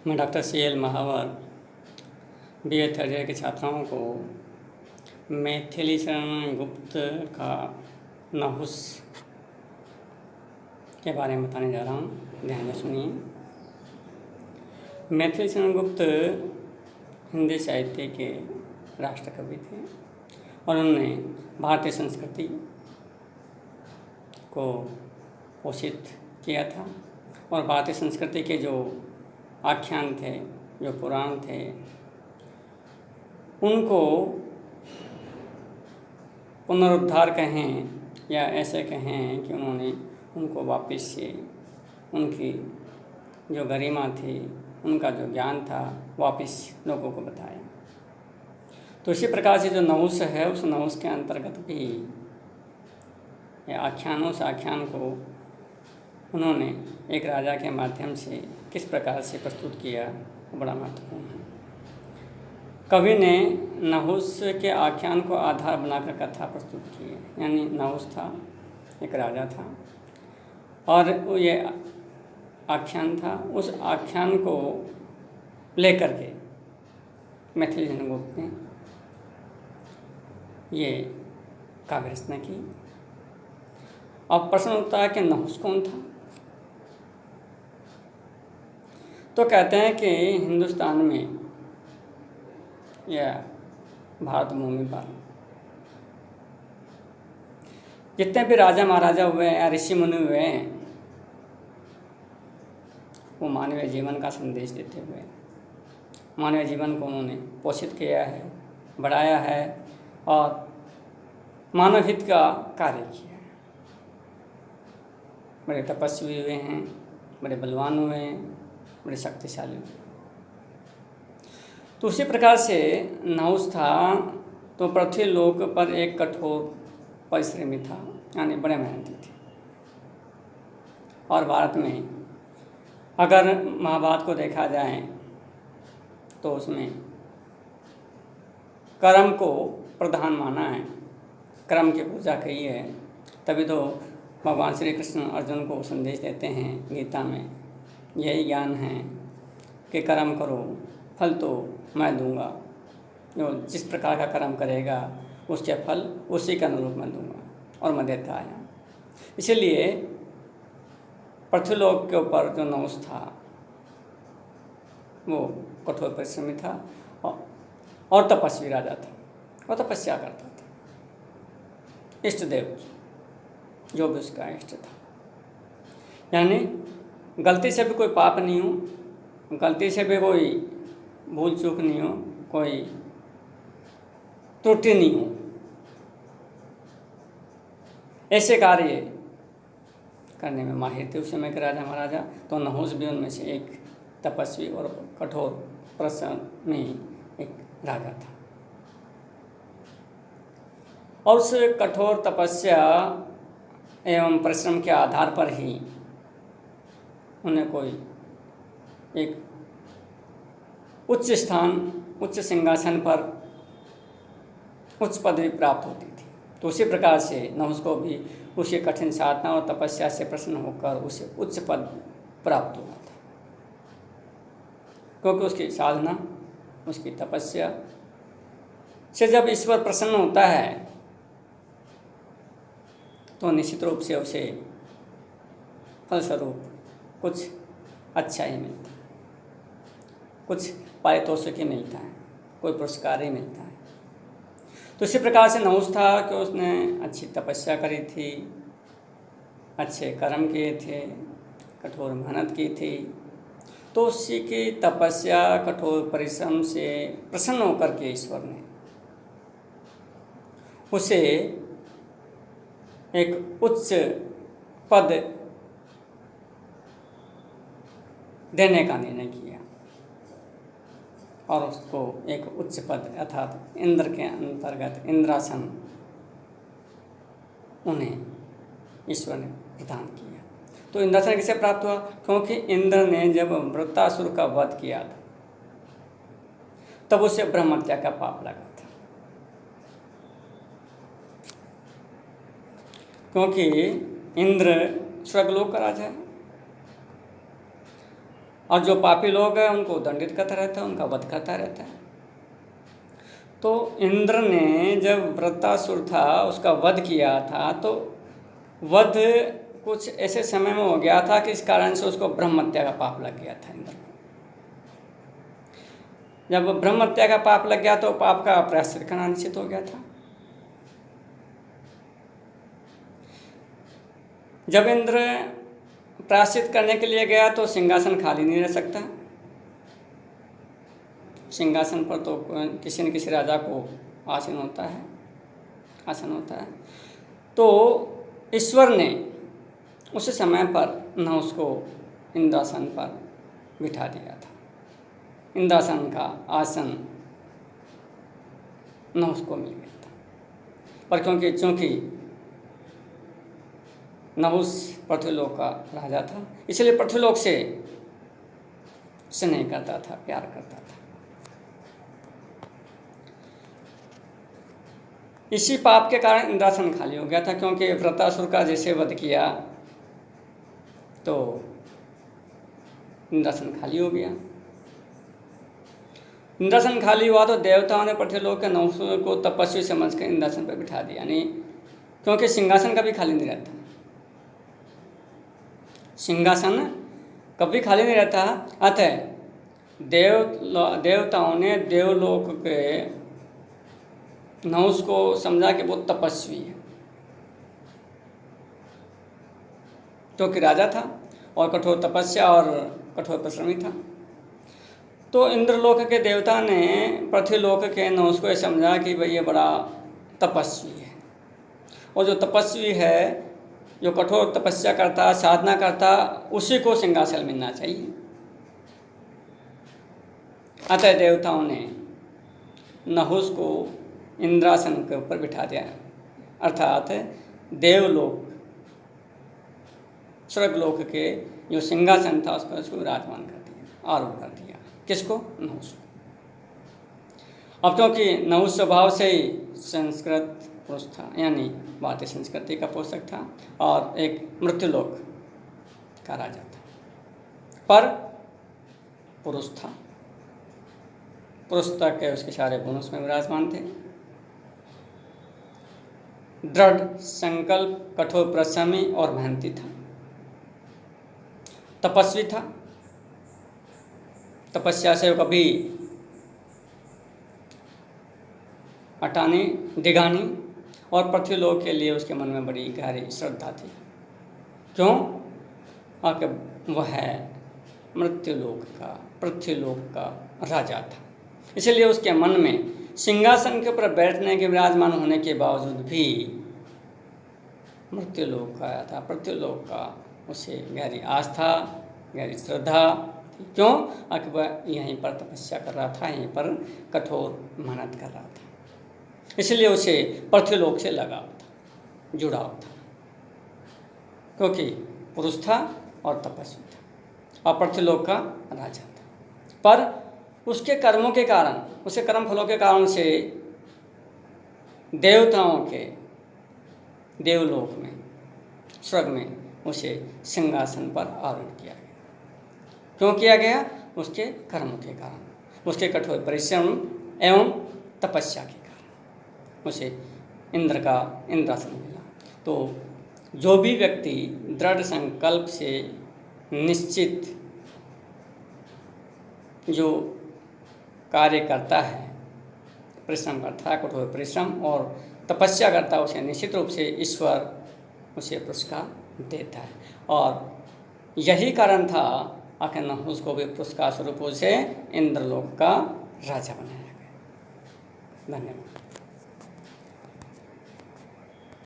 मैं doctor CL महावर BA third year के छात्राओं को मैथिलीशरण गुप्त का नहुस के बारे में बताने जा रहा हूँ। ध्यान से सुनिए। मैथिलीशरण गुप्त हिंदी साहित्य के राष्ट्र कवि थे और उन्होंने भारतीय संस्कृति को पोषित किया था और भारतीय संस्कृति के जो आख्यान थे, जो पुराण थे, उनको पुनरुद्धार कहें या ऐसे कहें कि उन्होंने उनको वापस से उनकी जो गरिमा थी, उनका जो ज्ञान था, वापस लोगों को बताया। तो इसी प्रकार से जो नहुस है, उस नहुस के अंतर्गत भी उस आख्यान को उन्होंने एक राजा के माध्यम से किस प्रकार से प्रस्तुत किया, बड़ा महत्वपूर्ण है। कवि ने नहुस के आख्यान को आधार बनाकर कथा प्रस्तुत की है। यानी नहुस था, एक राजा था और ये आख्यान था। उस आख्यान को लेकर के मैथिलीशरण गुप्त ने ये काव्य रचना की। अब प्रश्न उठता है कि नहुस कौन था? तो कहते हैं कि हिंदुस्तान में या भारत भूमि पर जितने भी राजा महाराजा हुए या ऋषि मुनि हुए हैं, वो मानवीय जीवन का संदेश देते हुए मानवीय जीवन को उन्होंने पोषित किया है, बढ़ाया है और मानव हित का कार्य किया है। बड़े तपस्वी हुए हैं, बड़े बलवान हुए हैं, बड़े शक्तिशाली हुए। तो उसी प्रकार से नहुस था तो पृथ्वी लोक पर एक कठोर परिश्रमी था, यानी बड़े मेहनती थे। और भारत में अगर महाभारत को देखा जाए तो उसमें कर्म को प्रधान माना है, कर्म की पूजा कही है। तभी तो भगवान श्री कृष्ण अर्जुन को संदेश देते हैं गीता में, यही ज्ञान है कि कर्म करो, फल तो मैं दूंगा। जो जिस प्रकार का कर्म करेगा उसके फल उसी के अनुरूप मैं दूंगा और मैं देता आया। इसलिए पृथ्वीलोक के ऊपर जो नहुस था वो कठोर परिश्रमी था और तपस्वी राजा था और तपस्या करता था इष्ट देव की, जो भी उसका इष्ट था। यानी गलती से भी कोई पाप नहीं हो, गलती से भी कोई भूल चूक नहीं हो, कोई त्रुटि नहीं हो, ऐसे कार्य करने में माहिर थे उस समय के राजा महाराजा। तो नहुस भी उनमें से एक तपस्वी और कठोर परिश्रम में एक राजा था। और उस कठोर तपस्या एवं परिश्रम के आधार पर ही उन्हें कोई एक उच्च स्थान, उच्च सिंहासन पर उच्च पदवी प्राप्त होती थी। तो उसी प्रकार से नहुस को भी उसी कठिन साधना और तपस्या से प्रसन्न होकर उसे उच्च पद प्राप्त हुआ था, क्योंकि उसकी साधना, उसकी तपस्या से जब ईश्वर प्रसन्न होता है तो निश्चित रूप से उसे फलस्वरूप कुछ अच्छा ही मिलता है, कुछ पारितोषिक ही मिलता है, कोई पुरस्कार ही मिलता है। तो इसी प्रकार से नहुस था कि उसने अच्छी तपस्या करी थी, अच्छे कर्म किए थे, कठोर मेहनत की थी। तो उसी की तपस्या, कठोर परिश्रम से प्रसन्न होकर के ईश्वर ने उसे एक उच्च पद देने का निर्णय किया और उसको एक उच्च पद अर्थात इंद्र के अंतर्गत इंद्रासन उन्हें ईश्वर ने प्रदान किया। तो इंद्रासन किसे प्राप्त हुआ? क्योंकि इंद्र ने जब वृत्रासुर का वध किया था तब उसे ब्रह्म हत्या का पाप लगा था, क्योंकि इंद्र स्वर्गलोक का राजा है और जो पापी लोग हैं उनको दंडित करता रहता है, उनका वध करता रहता है। तो इंद्र ने जब वृत्तासुर था उसका वध किया था, तो वध कुछ ऐसे समय में हो गया था कि इस कारण से उसको ब्रह्म हत्या का पाप लग गया था इंद्र को। जब ब्रह्म हत्या का पाप लग गया तो पाप का प्रायश्चित करना निश्चित हो गया था। जब इंद्र प्रायश्चित करने के लिए गया तो सिंहासन खाली नहीं रह सकता। सिंहासन पर तो किसी न किसी राजा को आसन होता है। तो ईश्वर ने उस समय पर न उसको इंद्रासन पर बिठा दिया था। इंद्रासन का आसन न उसको मिल गया था, पर चूँकि नहुस पृथ्वीलोक का राजा था, इसलिए पृथ्वीलोक से स्नेह करता था, प्यार करता था। इसी पाप के कारण इंद्रासन खाली हो गया था, क्योंकि वृत्तासुर का जैसे वध किया तो इंद्रासन खाली हो गया। इंद्रासन खाली हुआ तो देवताओं ने पृथ्वीलोक के नहुस को तपस्वी समझकर इंद्रासन पर बिठा दिया, यानी क्योंकि सिंहासन कभी खाली नहीं रहता। सिंहासन कभी खाली नहीं रहता। अतः देवताओं ने देवलोक के नहुस को समझा कि वो तपस्वी है, क्योंकि राजा था और कठोर तपस्या और कठोर परिश्रमी था। तो इंद्रलोक के देवता ने पृथ्वीलोक के नहुस को समझा कि भाई ये बड़ा तपस्वी है, और जो तपस्वी है, जो कठोर तपस्या करता, साधना करता, उसी को सिंहासन मिलना चाहिए। अतः देवताओं ने नहुस को इंद्रासन के ऊपर बिठा दिया, अर्थात देवलोक स्वर्गलोक के जो सिंहासन था उस पर उसको विराजमान कर दिया, आरूढ़ कर दिया। किसको? नहुस को। अब क्योंकि नहुस स्वभाव से ही संस्कृत पुरुष था, यानी भारतीय संस्कृति का पोषक था और एक मृत्युलोक का राजा था, पर पुरुष था। पुरुषता के उसके सारे गुण उसमें विराजमान थे। दृढ़ संकल्प, कठोर परिश्रमी और मेहनती था। तपस्वी था, तपस्या से कभी हटानी दिगानी, और पृथ्वीलोक के लिए उसके मन में बड़ी गहरी श्रद्धा थी। क्यों? आखिर वह मृत्युलोक का, पृथ्वीलोक का राजा था, इसलिए उसके मन में सिंहासन के ऊपर बैठने के विराजमान होने के बावजूद भी मृत्युलोक का आया था, पृथ्वीलोक का उसे गहरी आस्था, गहरी श्रद्धा। क्यों? आखिर वह यहीं पर तपस्या कर रहा था, यहीं पर कठोर मेहनत कर रहा था, इसलिए उसे पृथ्वीलोक से लगाव था, जुड़ाव था, क्योंकि पुरुष था और तपस्वी था और पृथ्वीलोक का राजा था। पर उसके कर्मों के कारण, उसके कर्म फलों के कारण से देवताओं के देवलोक में, स्वर्ग में उसे सिंहासन पर आरूढ़ किया गया। क्यों किया गया? उसके कर्मों के कारण, उसके कठोर परिश्रम एवं तपस्या के कारण उसे इंद्र का इंद्रासन मिला। तो जो भी व्यक्ति दृढ़ संकल्प से निश्चित जो कार्य करता है, परिश्रम करता है, कठोर परिश्रम और तपस्या करता है, उसे निश्चित रूप से ईश्वर उसे पुरस्कार देता है। और यही कारण था आखिर नहुस को भी पुरस्कार स्वरूप उसे इंद्रलोक का राजा बनाया गया। धन्यवाद।